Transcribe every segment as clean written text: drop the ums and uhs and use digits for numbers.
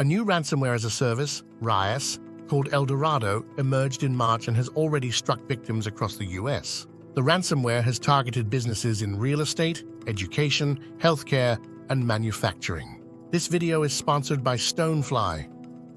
A new ransomware-as-a-service, RaaS, called Eldorado, emerged in March and has already struck victims across the US. The ransomware has targeted businesses in real estate, education, healthcare, and manufacturing. This video is sponsored by Stonefly.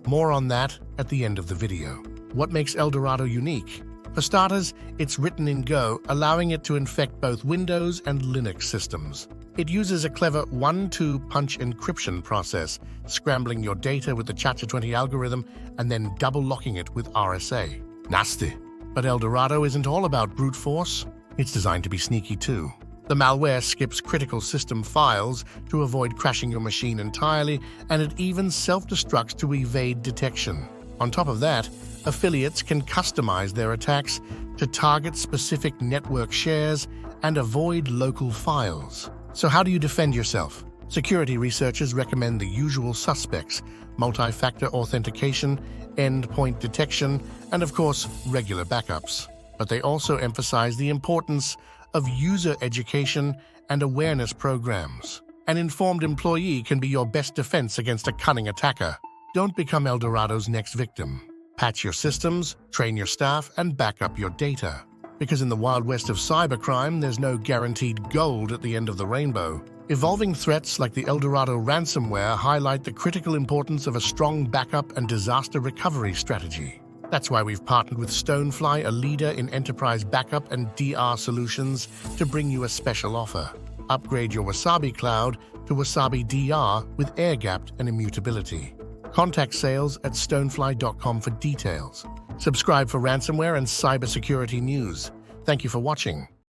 More on that at the end of the video. What makes Eldorado unique? For starters, it's written in Go, allowing it to infect both Windows and Linux systems. It uses a clever 1-2 punch encryption process, scrambling your data with the ChaCha20 algorithm and then double-locking it with RSA. Nasty. But Eldorado isn't all about brute force. It's designed to be sneaky too. The malware skips critical system files to avoid crashing your machine entirely, and it even self-destructs to evade detection. On top of that, affiliates can customize their attacks to target specific network shares and avoid local files. So how do you defend yourself? Security researchers recommend the usual suspects: multi-factor authentication, endpoint detection, and of course, regular backups. But they also emphasize the importance of user education and awareness programs. An informed employee can be your best defense against a cunning attacker. Don't become Eldorado's next victim. Patch your systems, train your staff, and back up your data. Because in the Wild West of cybercrime, there's no guaranteed gold at the end of the rainbow. Evolving threats like the Eldorado Ransomware highlight the critical importance of a strong backup and disaster recovery strategy. That's why we've partnered with Stonefly, a leader in enterprise backup and DR solutions, to bring you a special offer. Upgrade your Wasabi Cloud to Wasabi DR with air-gapped and immutability. Contact sales at stonefly.com for details. Subscribe for ransomware and cybersecurity news. Thank you for watching.